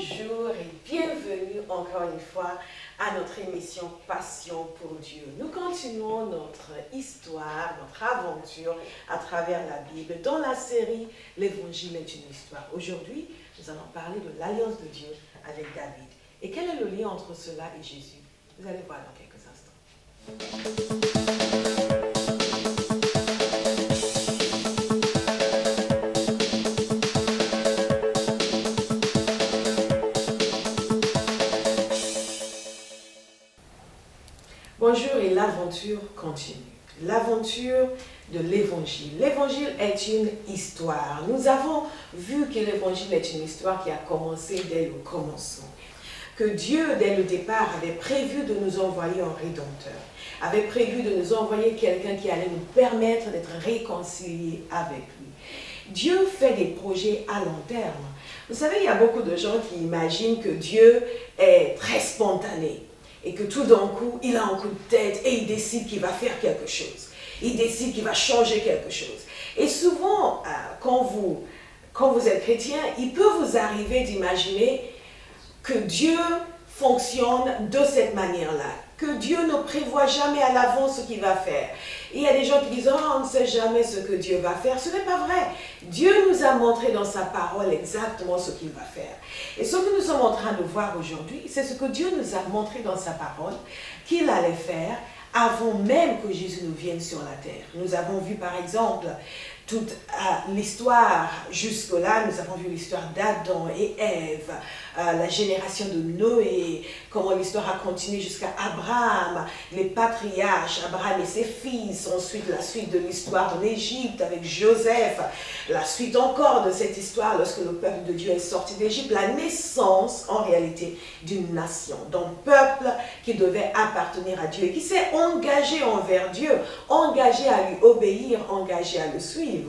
Bonjour et bienvenue encore une fois à notre émission Passion pour Dieu. Nous continuons notre histoire, notre aventure à travers la Bible dans la série L'Évangile est une histoire. Aujourd'hui, nous allons parler de l'alliance de Dieu avec David. Et quel est le lien entre cela et Jésus? Vous allez voir dans quelques instants. Bonjour et l'aventure continue. L'aventure de l'Évangile. L'Évangile est une histoire. Nous avons vu que l'Évangile est une histoire qui a commencé dès le commencement. Que Dieu, dès le départ, avait prévu de nous envoyer un Rédempteur. Avait prévu de nous envoyer quelqu'un qui allait nous permettre d'être réconciliés avec lui. Dieu fait des projets à long terme. Vous savez, il y a beaucoup de gens qui imaginent que Dieu est très spontané. Et que tout d'un coup, il a un coup de tête et il décide qu'il va faire quelque chose. Il décide qu'il va changer quelque chose. Et souvent, quand vous êtes chrétien, il peut vous arriver d'imaginer que Dieu fonctionne de cette manière-là. Que Dieu ne prévoit jamais à l'avance ce qu'il va faire. Et il y a des gens qui disent « Oh, on ne sait jamais ce que Dieu va faire ». Ce n'est pas vrai. Dieu nous a montré dans sa parole exactement ce qu'il va faire. Et ce que nous sommes en train de voir aujourd'hui, c'est ce que Dieu nous a montré dans sa parole qu'il allait faire avant même que Jésus nous vienne sur la terre. Nous avons vu par exemple toute l'histoire jusque-là, nous avons vu l'histoire d'Adam et Ève, la génération de Noé, comment l'histoire a continué jusqu'à Abraham, les patriarches, Abraham et ses fils, ensuite la suite de l'histoire en Égypte avec Joseph, la suite encore de cette histoire lorsque le peuple de Dieu est sorti d'Égypte, la naissance en réalité d'une nation, d'un peuple qui devait appartenir à Dieu et qui s'est engagé envers Dieu, engagé à lui obéir, engagé à le suivre.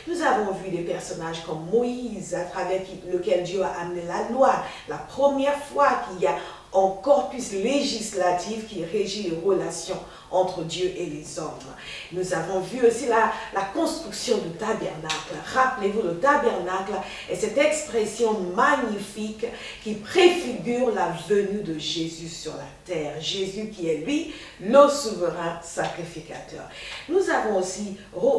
Nous avons vu des personnages comme Moïse, à travers lequel Dieu a amené la loi, la première fois qu'il y a un corpus législatif qui régit les relations entre Dieu et les hommes. Nous avons vu aussi la construction du tabernacle. Rappelez-vous, le tabernacle est cette expression magnifique qui préfigure la venue de Jésus sur la terre. Jésus qui est lui, le souverain sacrificateur. Nous avons aussi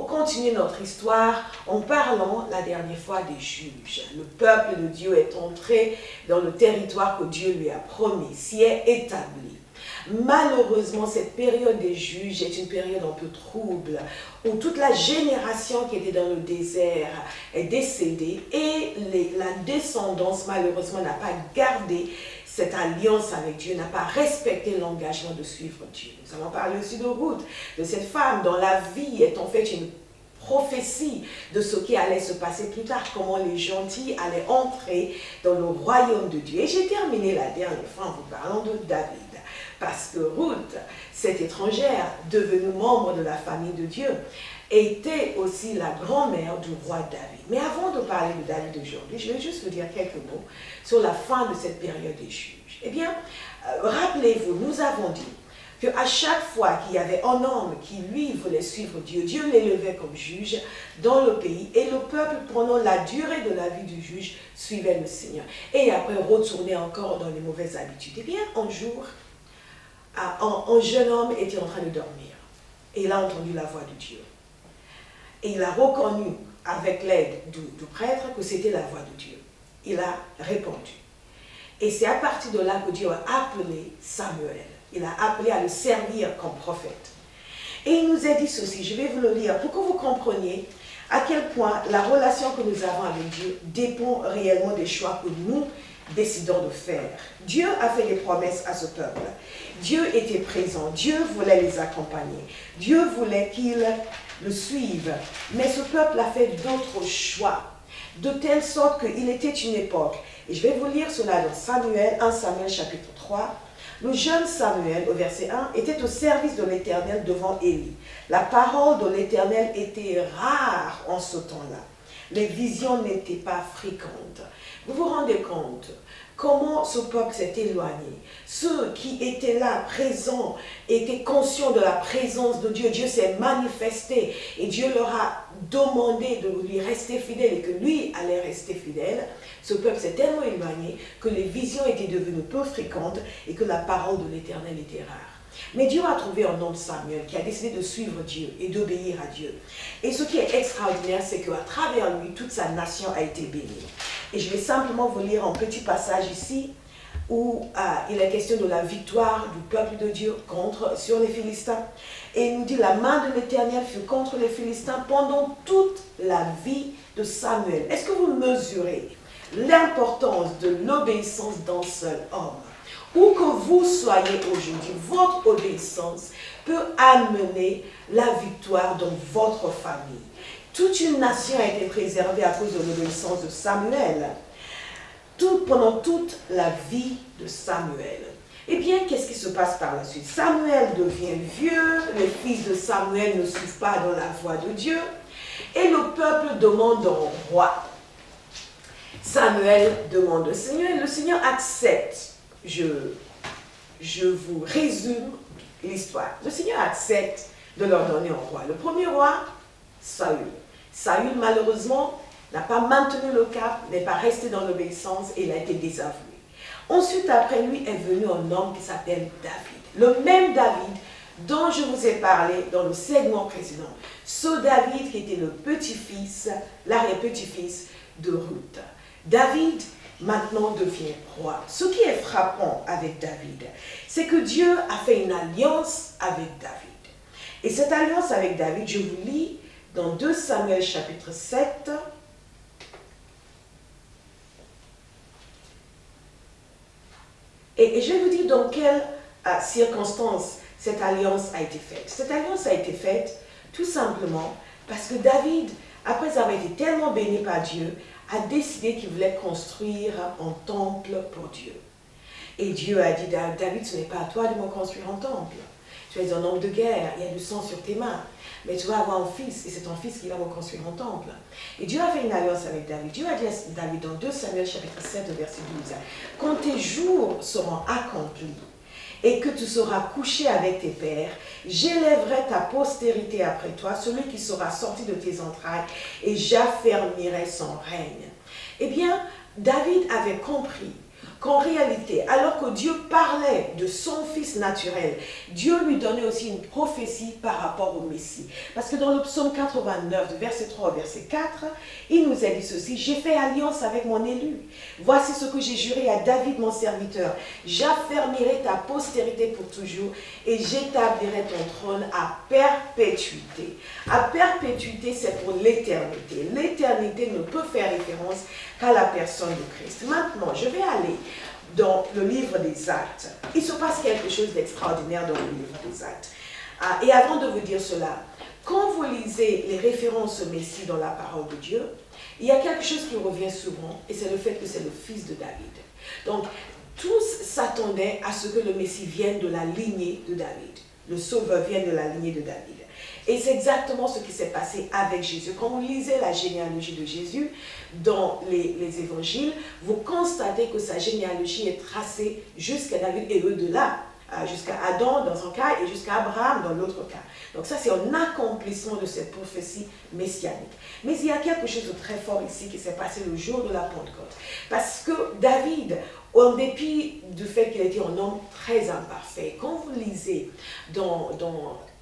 continué notre histoire en parlant la dernière fois des juges. Le peuple de Dieu est entré dans le territoire que Dieu lui a promis, s'y est établi. Malheureusement, cette période des juges est une période un peu trouble, où toute la génération qui était dans le désert est décédée et la descendance, malheureusement, n'a pas gardé cette alliance avec Dieu, n'a pas respecté l'engagement de suivre Dieu. Nous allons parler aussi de Ruth, de cette femme dont la vie est en fait une prophétie de ce qui allait se passer plus tard, comment les gentils allaient entrer dans le royaume de Dieu. Et j'ai terminé la dernière fois en vous parlant de David. Parce que Ruth, cette étrangère, devenue membre de la famille de Dieu, était aussi la grand-mère du roi David. Mais avant de parler de David aujourd'hui, je vais juste vous dire quelques mots sur la fin de cette période des juges. Eh bien, rappelez-vous, nous avons dit qu'à chaque fois qu'il y avait un homme qui, lui, voulait suivre Dieu, Dieu l'élevait comme juge dans le pays et le peuple, pendant la durée de la vie du juge, suivait le Seigneur. Et après, retournait encore dans les mauvaises habitudes. Eh bien, un jour, un jeune homme était en train de dormir et il a entendu la voix de Dieu. Et il a reconnu avec l'aide du prêtre que c'était la voix de Dieu. Il a répondu. Et c'est à partir de là que Dieu a appelé Samuel. Il a appelé à le servir comme prophète. Et il nous a dit ceci, je vais vous le lire pour que vous compreniez à quel point la relation que nous avons avec Dieu dépend réellement des choix que nous décidons de faire. Dieu a fait des promesses à ce peuple. Dieu était présent. Dieu voulait les accompagner. Dieu voulait qu'ils le suivent. Mais ce peuple a fait d'autres choix, de telle sorte qu'il était une époque. Et je vais vous lire cela dans Samuel, 1 Samuel chapitre 3. Le jeune Samuel, au verset 1, était au service de l'Éternel devant Élie. La parole de l'Éternel était rare en ce temps-là. Les visions n'étaient pas fréquentes. Vous vous rendez compte comment ce peuple s'est éloigné. Ceux qui étaient là, présents, étaient conscients de la présence de Dieu. Dieu s'est manifesté et Dieu leur a demander de lui rester fidèle et que lui allait rester fidèle, ce peuple s'est tellement éloigné que les visions étaient devenues peu fréquentes et que la parole de l'Éternel était rare. Mais Dieu a trouvé un homme, Samuel, qui a décidé de suivre Dieu et d'obéir à Dieu. Et ce qui est extraordinaire, c'est qu'à travers lui, toute sa nation a été bénie. Et je vais simplement vous lire un petit passage ici, où il est question de la victoire du peuple de Dieu sur les Philistins. Et il nous dit, la main de l'Éternel fut contre les Philistins pendant toute la vie de Samuel. Est-ce que vous mesurez l'importance de l'obéissance d'un seul homme? Où que vous soyez aujourd'hui, votre obéissance peut amener la victoire dans votre famille. Toute une nation a été préservée à cause de l'obéissance de Samuel. Pendant toute la vie de Samuel. Eh bien, qu'est-ce qui se passe par la suite? Samuel devient vieux, les fils de Samuel ne suivent pas dans la voie de Dieu, et le peuple demande un roi. Samuel demande au Seigneur, et le Seigneur accepte. Je vous résume l'histoire. Le Seigneur accepte de leur donner un roi. Le premier roi, Saül. Saül, malheureusement, n'a pas maintenu le cap, n'est pas resté dans l'obéissance et il a été désavoué. Ensuite, après lui, est venu un homme qui s'appelle David. Le même David dont je vous ai parlé dans le segment précédent. Ce David qui était le petit-fils, l'arrière-petit-fils de Ruth. David, maintenant, devient roi. Ce qui est frappant avec David, c'est que Dieu a fait une alliance avec David. Et cette alliance avec David, je vous lis dans 2 Samuel chapitre 7, et je vais vous dire dans quelles circonstances cette alliance a été faite. Cette alliance a été faite tout simplement parce que David, après avoir été tellement béni par Dieu, a décidé qu'il voulait construire un temple pour Dieu. Et Dieu a dit, David, ce n'est pas à toi de me construire un temple. Tu es un homme de guerre, il y a du sang sur tes mains. Mais tu vas avoir un fils, et c'est ton fils qui va reconstruire un temple. Et Dieu a fait une alliance avec David. Dieu a dit à David dans 2 Samuel chapitre 7, verset 12, « Quand tes jours seront accomplis, et que tu seras couché avec tes pères, j'élèverai ta postérité après toi, celui qui sera sorti de tes entrailles, et j'affermirai son règne. » Eh bien, David avait compris qu'en réalité, alors que Dieu parlait de son fils naturel, Dieu lui donnait aussi une prophétie par rapport au Messie. Parce que dans le psaume 89, de verset 3 au verset 4, il nous a dit ceci, « J'ai fait alliance avec mon élu. Voici ce que j'ai juré à David mon serviteur. J'affermirai ta postérité pour toujours et j'établirai ton trône à perpétuité. » À perpétuité, c'est pour l'éternité. L'éternité ne peut faire référence qu'à la personne de Christ. Maintenant, je vais aller dans le livre des Actes. Il se passe quelque chose d'extraordinaire dans le livre des Actes. Et avant de vous dire cela, quand vous lisez les références au Messie dans la parole de Dieu, il y a quelque chose qui revient souvent, et c'est le fait que c'est le fils de David. Donc, tous s'attendaient à ce que le Messie vienne de la lignée de David. Le Sauveur vienne de la lignée de David. Et c'est exactement ce qui s'est passé avec Jésus. Quand vous lisez la généalogie de Jésus dans les évangiles, vous constatez que sa généalogie est tracée jusqu'à David et au-delà, jusqu'à Adam dans un cas et jusqu'à Abraham dans l'autre cas. Donc ça, c'est un accomplissement de cette prophétie messianique. Mais il y a quelque chose de très fort ici qui s'est passé le jour de la Pentecôte. Parce que David, en dépit du fait qu'il était un homme très imparfait, quand vous lisez dans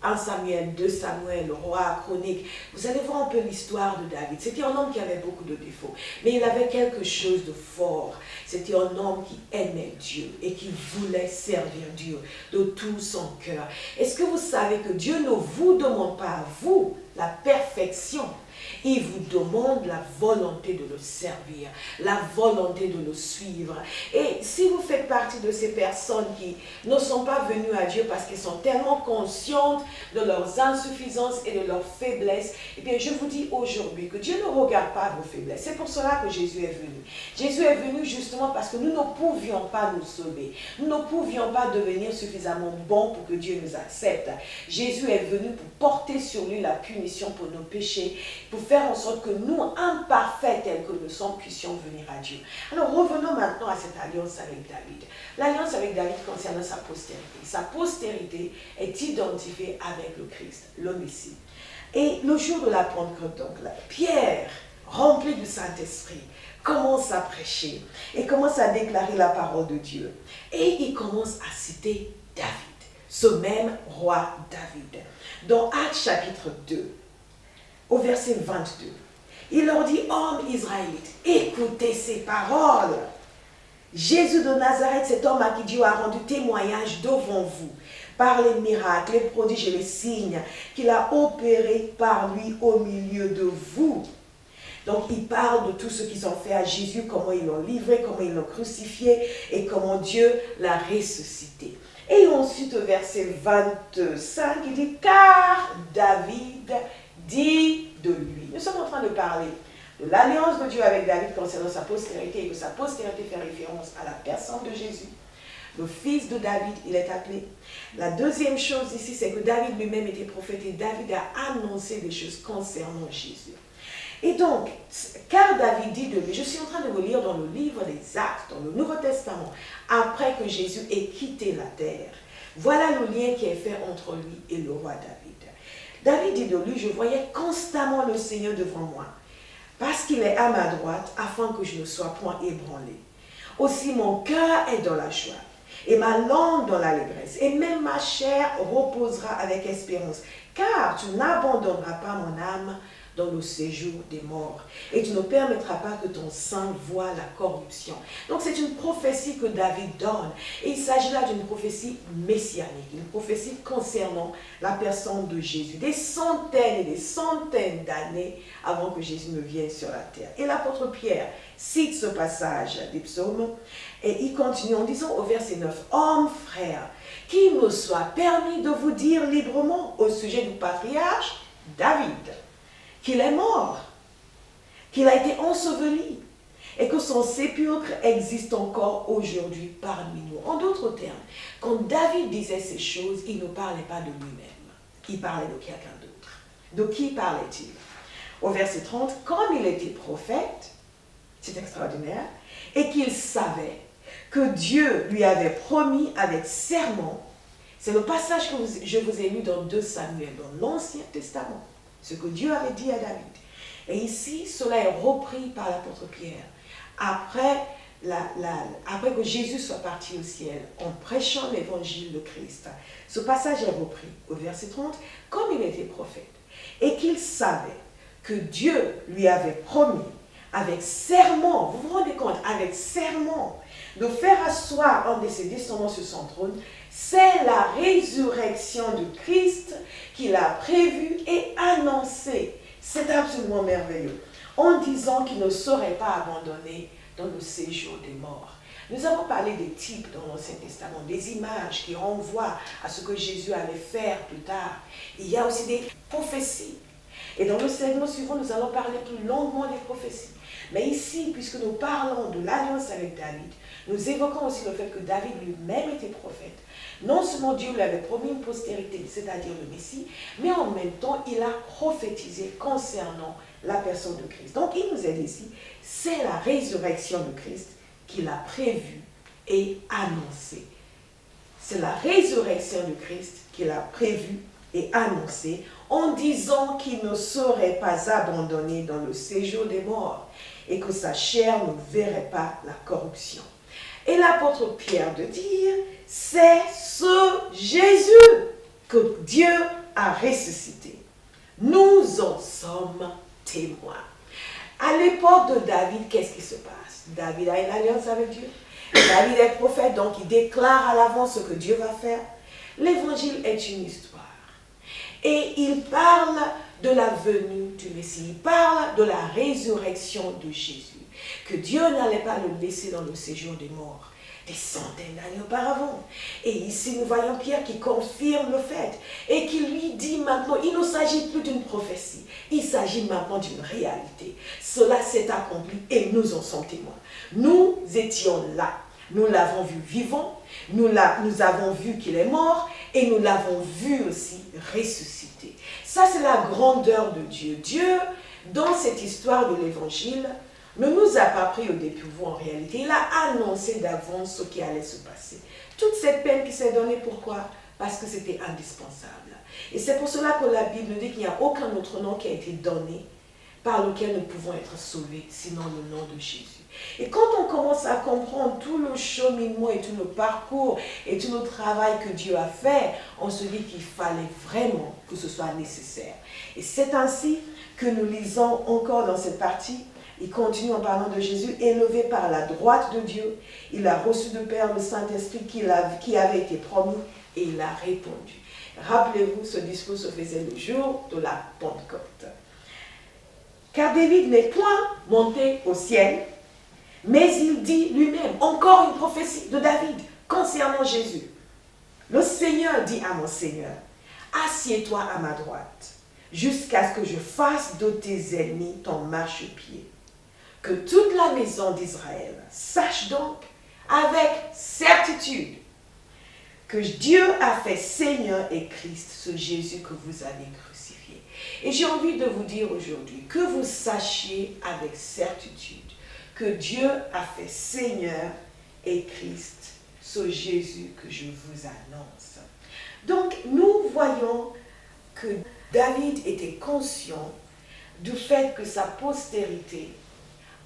1 Samuel, 2 Samuel, le roi chronique, vous allez voir un peu l'histoire de David. C'était un homme qui avait beaucoup de défauts, mais il avait quelque chose de fort. C'était un homme qui aimait Dieu et qui voulait servir Dieu de tout son cœur. Est-ce que vous savez que Dieu ne vous demande pas à vous la perfection? Il vous demande la volonté de le servir, la volonté de le suivre. Et si vous faites partie de ces personnes qui ne sont pas venues à Dieu parce qu'elles sont tellement conscientes de leurs insuffisances et de leurs faiblesses, eh bien je vous dis aujourd'hui que Dieu ne regarde pas vos faiblesses. C'est pour cela que Jésus est venu. Jésus est venu justement parce que nous ne pouvions pas nous sauver. Nous ne pouvions pas devenir suffisamment bons pour que Dieu nous accepte. Jésus est venu pour porter sur lui la punition pour nos péchés, pour faire en sorte que nous, imparfaits tels que nous sommes, puissions venir à Dieu. Alors revenons maintenant à cette alliance avec David. L'alliance avec David concerne sa postérité. Sa postérité est identifiée avec le Christ, le Messie. Et le jour de la Pentecôte, donc, Pierre, rempli du Saint-Esprit, commence à prêcher et commence à déclarer la parole de Dieu. Et il commence à citer David, ce même roi David. Dans Actes chapitre 2, au verset 22, il leur dit, « Hommes israélites, écoutez ces paroles. Jésus de Nazareth, cet homme à qui Dieu a rendu témoignage devant vous, par les miracles, les prodiges et les signes qu'il a opérés par lui au milieu de vous. » Donc, il parle de tout ce qu'ils ont fait à Jésus, comment ils l'ont livré, comment ils l'ont crucifié et comment Dieu l'a ressuscité. Et ensuite, au verset 25, il dit, « Car David dit de lui. » Nous sommes en train de parler de l'alliance de Dieu avec David concernant sa postérité et que sa postérité fait référence à la personne de Jésus. Le fils de David, il est appelé. La deuxième chose ici, c'est que David lui-même était prophète et David a annoncé des choses concernant Jésus. Et donc, car David dit de lui, je suis en train de vous lire dans le livre des Actes, dans le Nouveau Testament, après que Jésus ait quitté la terre. Voilà le lien qui est fait entre lui et le roi David. David dit de lui, je voyais constamment le Seigneur devant moi, parce qu'il est à ma droite, afin que je ne sois point ébranlé. Aussi mon cœur est dans la joie, et ma langue dans l'allégresse, et même ma chair reposera avec espérance, car tu n'abandonneras pas mon âme dans le séjour des morts, et tu ne permettras pas que ton sang voie la corruption. Donc c'est une prophétie que David donne, et il s'agit là d'une prophétie messianique, une prophétie concernant la personne de Jésus, des centaines et des centaines d'années avant que Jésus ne vienne sur la terre. Et l'apôtre Pierre cite ce passage des psaumes, et il continue en disant au verset 9, « Hommes, frères, qu'il me soit permis de vous dire librement au sujet du patriarche David, qu'il est mort, qu'il a été enseveli et que son sépulcre existe encore aujourd'hui parmi nous. » En d'autres termes, quand David disait ces choses, il ne parlait pas de lui-même, il parlait de quelqu'un d'autre. De qui parlait-il? Au verset 30, comme il était prophète, c'est extraordinaire, et qu'il savait que Dieu lui avait promis avec serment, c'est le passage que je vous ai lu dans 2 Samuel, dans l'Ancien Testament, ce que Dieu avait dit à David. Et ici, cela est repris par l'apôtre Pierre. Après que Jésus soit parti au ciel, en prêchant l'évangile de Christ, ce passage est repris au verset 30, comme il était prophète, et qu'il savait que Dieu lui avait promis, avec serment, vous vous rendez compte, avec serment, de faire asseoir un de ses descendants sur son trône, c'est la résurrection de Christ qu'il a prévue et annoncée. C'est absolument merveilleux. En disant qu'il ne serait pas abandonné dans le séjour des morts. Nous avons parlé des types dans l'Ancien Testament, des images qui renvoient à ce que Jésus allait faire plus tard. Il y a aussi des prophéties. Et dans le segment suivant, nous allons parler plus longuement des prophéties. Mais ici, puisque nous parlons de l'alliance avec David, nous évoquons aussi le fait que David lui-même était prophète. Non seulement Dieu lui avait promis une postérité, c'est-à-dire le Messie, mais en même temps, il a prophétisé concernant la personne de Christ. Donc, il nous a dit ici, c'est la résurrection de Christ qu'il a prévue et annoncée. C'est la résurrection de Christ qu'il a prévue et annoncée en disant qu'il ne serait pas abandonné dans le séjour des morts et que sa chair ne verrait pas la corruption. Et l'apôtre Pierre de dire, c'est ce Jésus que Dieu a ressuscité. Nous en sommes témoins. À l'époque de David, qu'est-ce qui se passe? David a une alliance avec Dieu. David est prophète, donc il déclare à l'avance ce que Dieu va faire. L'évangile est une histoire. Et il parle de la venue du Messie. Il parle de la résurrection de Jésus. Que Dieu n'allait pas le laisser dans le séjour des morts des centaines d'années auparavant. Et ici, nous voyons Pierre qui confirme le fait et qui lui dit maintenant, il ne s'agit plus d'une prophétie, il s'agit maintenant d'une réalité. Cela s'est accompli et nous en sommes témoins. Nous étions là. Nous l'avons vu vivant, nous avons vu qu'il est mort et nous l'avons vu aussi ressuscité. Ça, c'est la grandeur de Dieu. Dieu, dans cette histoire de l'Évangile, ne nous a pas pris au dépourvu en réalité. Il a annoncé d'avance ce qui allait se passer. Toute cette peine qui s'est donnée, pourquoi? Parce que c'était indispensable. Et c'est pour cela que la Bible dit qu'il n'y a aucun autre nom qui a été donné par lequel nous pouvons être sauvés, sinon le nom de Jésus. Et quand on commence à comprendre tout le cheminement et tout le parcours et tout le travail que Dieu a fait, on se dit qu'il fallait vraiment que ce soit nécessaire. Et c'est ainsi que nous lisons encore dans cette partie. Il continue en parlant de Jésus, élevé par la droite de Dieu. Il a reçu de Père le Saint-Esprit qui avait été promis et il a répondu. Rappelez-vous, ce discours se faisait le jour de la Pentecôte. Car David n'est point monté au ciel, mais il dit lui-même, encore une prophétie de David concernant Jésus. Le Seigneur dit à mon Seigneur, assieds-toi à ma droite, jusqu'à ce que je fasse de tes ennemis ton marchepied. Que toute la maison d'Israël sache donc avec certitude que Dieu a fait Seigneur et Christ, ce Jésus que vous avez crucifié. Et j'ai envie de vous dire aujourd'hui que vous sachiez avec certitude que Dieu a fait Seigneur et Christ, ce Jésus que je vous annonce. Donc, nous voyons que David était conscient du fait que sa postérité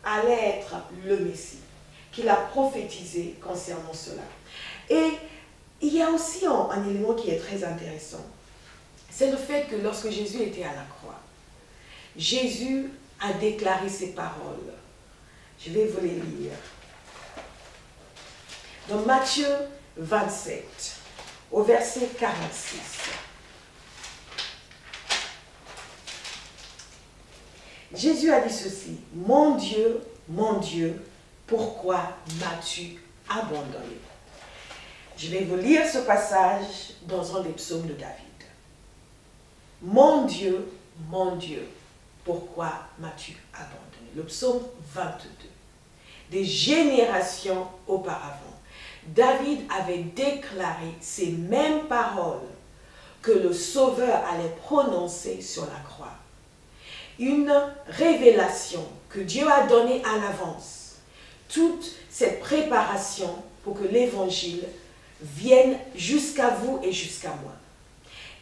allait être le Messie, qu'il a prophétisé concernant cela. Et il y a aussi un élément qui est très intéressant. C'est le fait que lorsque Jésus était à la croix, Jésus a déclaré ces paroles. Je vais vous les lire. Dans Matthieu 27, au verset 46. Jésus a dit ceci, mon Dieu, pourquoi m'as-tu abandonné? Je vais vous lire ce passage dans un des psaumes de David. Mon Dieu, pourquoi m'as-tu abandonné? Le psaume 22. Des générations auparavant, David avait déclaré ces mêmes paroles que le Sauveur allait prononcer sur la croix. Une révélation que Dieu a donnée à l'avance. Toute cette préparation pour que l'évangile vienne jusqu'à vous et jusqu'à moi.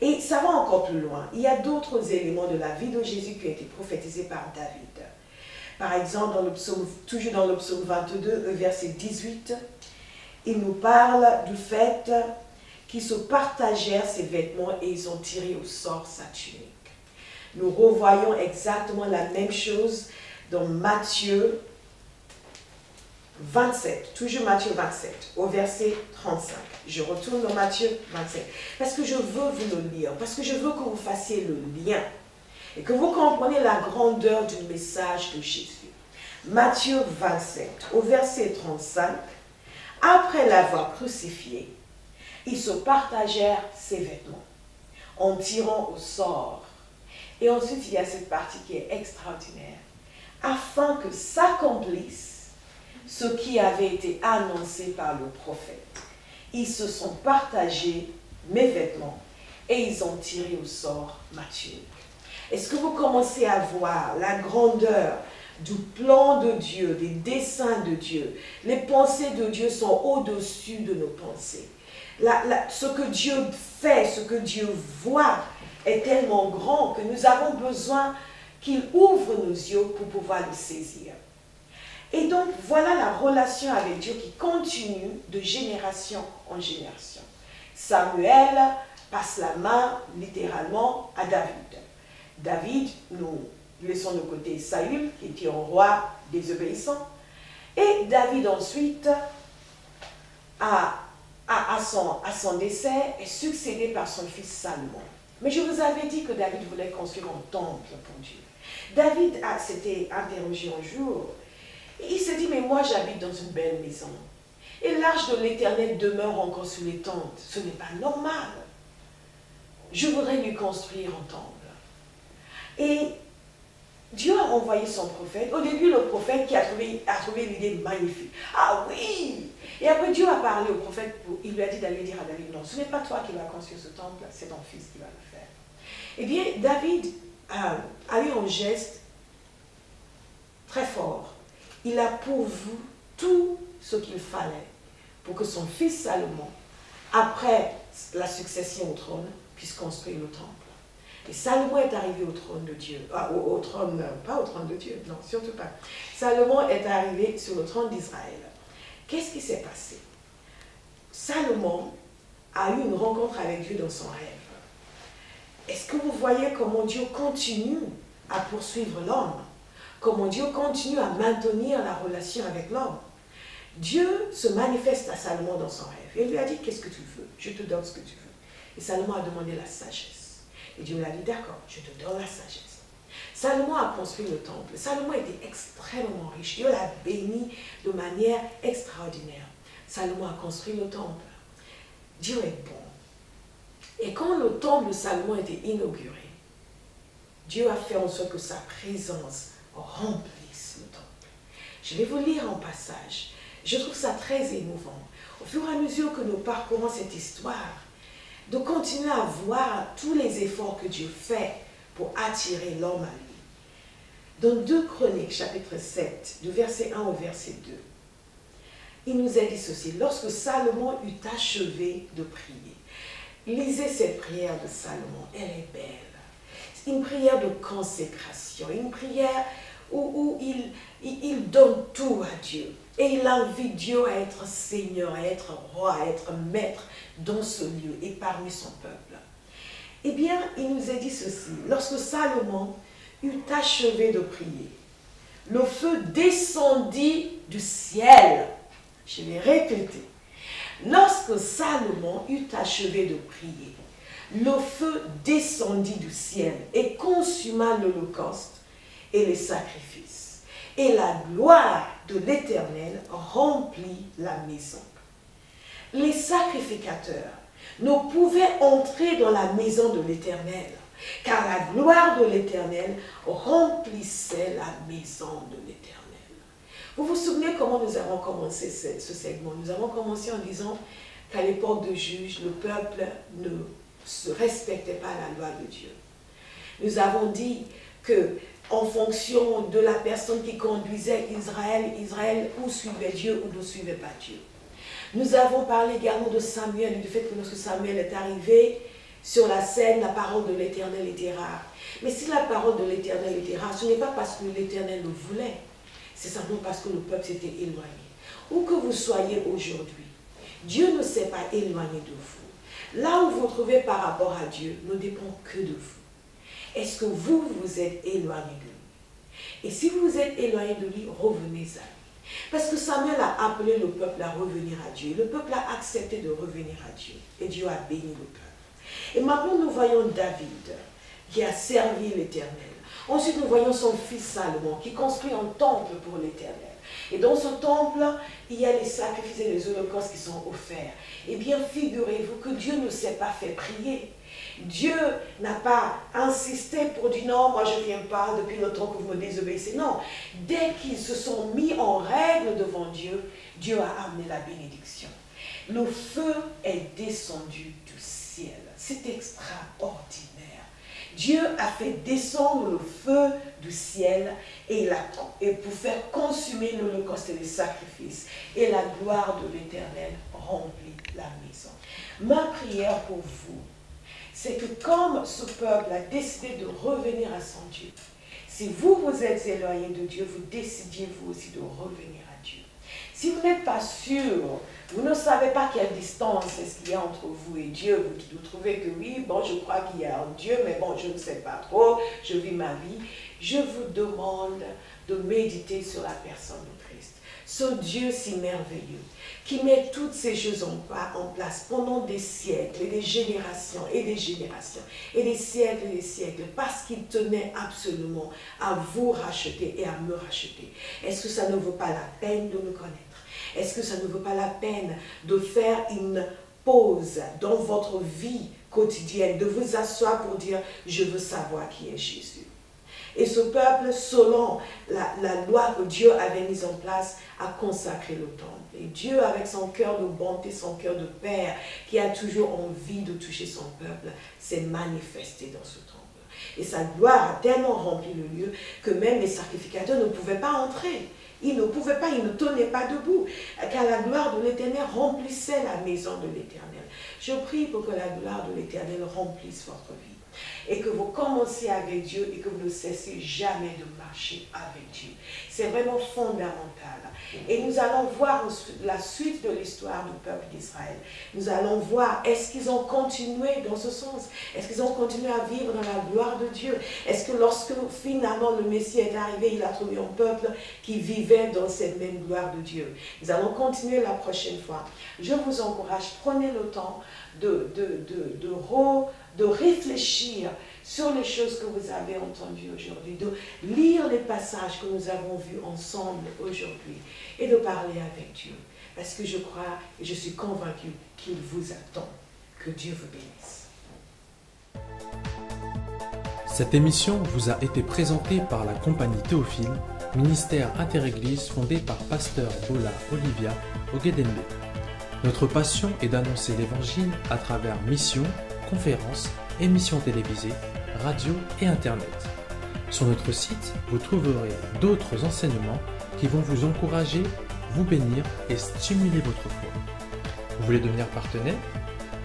Et ça va encore plus loin. Il y a d'autres éléments de la vie de Jésus qui ont été prophétisés par David. Par exemple, toujours dans le psaume 22, verset 18, il nous parle du fait qu'ils se partagèrent ses vêtements et ils ont tiré au sort sa tunique. Nous revoyons exactement la même chose dans Matthieu 27, toujours Matthieu 27, au verset 35. Je retourne dans Matthieu 27, parce que je veux vous le lire, parce que je veux que vous fassiez le lien et que vous compreniez la grandeur du message de Jésus. Matthieu 27, au verset 35, après l'avoir crucifié, ils se partagèrent ses vêtements en tirant au sort. Et ensuite, il y a cette partie qui est extraordinaire, afin que s'accomplisse ce qui avait été annoncé par le prophète. Ils se sont partagés mes vêtements et ils ont tiré au sort ma tunique. Est-ce que vous commencez à voir la grandeur du plan de Dieu, des desseins de Dieu? Les pensées de Dieu sont au-dessus de nos pensées. Ce que Dieu fait, ce que Dieu voit est tellement grand que nous avons besoin qu'il ouvre nos yeux pour pouvoir le saisir. Et donc, voilà la relation avec Dieu qui continue de génération en génération. Samuel passe la main littéralement à David. David, nous laissons de côté Saül, qui était un roi désobéissant. Et David ensuite, à son décès, est succédé par son fils Salomon. Mais je vous avais dit que David voulait construire un temple pour Dieu. David s'était interrogé un jour. Il s'est dit, mais moi j'habite dans une belle maison. Et l'arche de l'Éternel demeure encore sous les tentes. Ce n'est pas normal. Je voudrais lui construire un temple. Et Dieu a envoyé son prophète. Au début, le prophète qui a trouvé l'idée magnifique. Ah oui! Et après, Dieu a parlé au prophète. Il lui a dit d'aller dire à David, non, ce n'est pas toi qui vas construire ce temple, c'est ton fils qui va le faire. Eh bien, David a eu un geste très fort. Il a pourvu tout ce qu'il fallait pour que son fils Salomon, après la succession au trône, puisse construire le temple. Et Salomon est arrivé au trône de Dieu. Au trône, pas au trône de Dieu, non, surtout pas. Salomon est arrivé sur le trône d'Israël. Qu'est-ce qui s'est passé? Salomon a eu une rencontre avec Dieu dans son rêve. Est-ce que vous voyez comment Dieu continue à poursuivre l'homme? Comment Dieu continue à maintenir la relation avec l'homme? Dieu se manifeste à Salomon dans son rêve. Il lui a dit, qu'est-ce que tu veux? Je te donne ce que tu veux. Et Salomon a demandé la sagesse. Et Dieu lui a dit, d'accord, je te donne la sagesse. Salomon a construit le temple. Salomon était extrêmement riche. Dieu l'a béni de manière extraordinaire. Salomon a construit le temple. Dieu est bon. Et quand le temple de Salomon a été inauguré, Dieu a fait en sorte que sa présence remplisse le temple. Je vais vous lire un passage. Je trouve ça très émouvant. Au fur et à mesure que nous parcourons cette histoire, de continuer à voir tous les efforts que Dieu fait pour attirer l'homme à lui. Dans 2 Chroniques, chapitre 7, du verset 1 au verset 2, il nous est dit ceci: lorsque Salomon eut achevé de prier. Lisez cette prière de Salomon, elle est belle. C'est une prière de consécration, une prière où il donne tout à Dieu. Et il invite Dieu à être Seigneur, à être roi, à être maître dans ce lieu et parmi son peuple. Eh bien, il nous est dit ceci: lorsque Salomon eut achevé de prier, le feu descendit du ciel. Je vais répéter. Lorsque Salomon eut achevé de prier, le feu descendit du ciel et consuma l'holocauste et les sacrifices. Et la gloire de l'Éternel remplit la maison. Les sacrificateurs ne pouvaient entrer dans la maison de l'Éternel, car la gloire de l'Éternel remplissait la maison de l'Éternel. Vous vous souvenez comment nous avons commencé ce segment? Nous avons commencé en disant qu'à l'époque de Juge, le peuple ne se respectait pas la loi de Dieu. Nous avons dit que en fonction de la personne qui conduisait Israël ou suivait Dieu ou ne suivait pas Dieu. Nous avons parlé également de Samuel et du fait que lorsque Samuel est arrivé sur la scène, la parole de l'Éternel était rare. Mais si la parole de l'Éternel était rare, ce n'est pas parce que l'Éternel le voulait, c'est simplement parce que le peuple s'était éloigné. Où que vous soyez aujourd'hui, Dieu ne s'est pas éloigné de vous. Là où vous vous trouvez par rapport à Dieu ne dépend que de vous. Est-ce que vous vous êtes éloigné de lui? Et si vous vous êtes éloigné de lui, revenez à lui. Parce que Samuel a appelé le peuple à revenir à Dieu. Le peuple a accepté de revenir à Dieu. Et Dieu a béni le peuple. Et maintenant, nous voyons David qui a servi l'Éternel. Ensuite, nous voyons son fils Salomon qui construit un temple pour l'Éternel. Et dans ce temple, il y a les sacrifices et les holocaustes qui sont offerts. Eh bien, figurez-vous que Dieu ne s'est pas fait prier. Dieu n'a pas insisté pour dire non, moi je ne viens pas depuis le temps que vous me désobéissez. Non, dès qu'ils se sont mis en règle devant Dieu, Dieu a amené la bénédiction. Le feu est descendu du ciel. C'est extraordinaire. Dieu a fait descendre le feu du ciel et pour faire consumer l'holocauste et les sacrifices. Et la gloire de l'Éternel remplit la maison. Ma prière pour vous, c'est que comme ce peuple a décidé de revenir à son Dieu, si vous vous êtes éloigné de Dieu, vous décidiez vous aussi de revenir à Dieu. Si vous n'êtes pas sûr, vous ne savez pas quelle distance est-ce qu'il y a entre vous et Dieu, vous trouvez que oui, bon, je crois qu'il y a un Dieu, mais bon, je ne sais pas trop, je vis ma vie. Je vous demande de méditer sur la personne de Christ. Ce Dieu si merveilleux, qui met toutes ces choses en place pendant des siècles et des générations et des générations et des siècles, parce qu'il tenait absolument à vous racheter et à me racheter. Est-ce que ça ne vaut pas la peine de me connaître? Est-ce que ça ne vaut pas la peine de faire une pause dans votre vie quotidienne, de vous asseoir pour dire « je veux savoir qui est Jésus ». Et ce peuple, selon la loi que Dieu avait mise en place, a consacré le temple. Et Dieu, avec son cœur de bonté, son cœur de Père, qui a toujours envie de toucher son peuple, s'est manifesté dans ce temple. Et sa gloire a tellement rempli le lieu que même les sacrificateurs ne pouvaient pas entrer. Ils ne pouvaient pas, ils ne tenaient pas debout, car la gloire de l'Éternel remplissait la maison de l'Éternel. Je prie pour que la gloire de l'Éternel remplisse votre vie. et que vous commencez avec Dieu et que vous ne cessez jamais de marcher avec Dieu. C'est vraiment fondamental. Et nous allons voir la suite de l'histoire du peuple d'Israël. Nous allons voir, est-ce qu'ils ont continué dans ce sens? Est-ce qu'ils ont continué à vivre dans la gloire de Dieu? Est-ce que lorsque finalement le Messie est arrivé, il a trouvé un peuple qui vivait dans cette même gloire de Dieu? Nous allons continuer la prochaine fois. Je vous encourage, prenez le temps de réfléchir sur les choses que vous avez entendues aujourd'hui, de lire les passages que nous avons vus ensemble aujourd'hui et de parler avec Dieu. Parce que je crois et je suis convaincue qu'il vous attend. Que Dieu vous bénisse. Cette émission vous a été présentée par la Compagnie Théophile, ministère interéglise fondé par Pasteur Bola Olivia Ogedembe. Notre passion est d'annoncer l'Évangile à travers missions, conférences, émissions télévisées, radio et Internet. Sur notre site, vous trouverez d'autres enseignements qui vont vous encourager, vous bénir et stimuler votre foi. Vous voulez devenir partenaire,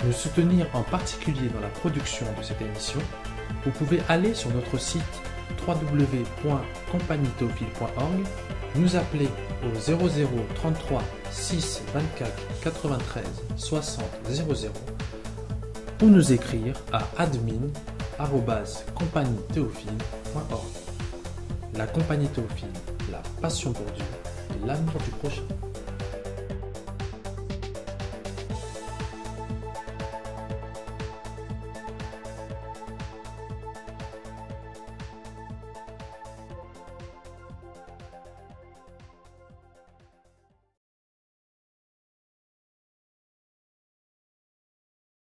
nous soutenir en particulier dans la production de cette émission? Vous pouvez aller sur notre site www.compagnietheophile.org, nous appeler au 00 33 6 24 93 60 00 ou nous écrire à admin@compagnietheophile.org. La Compagnie Théophile, la passion pour Dieu et l'amour du prochain.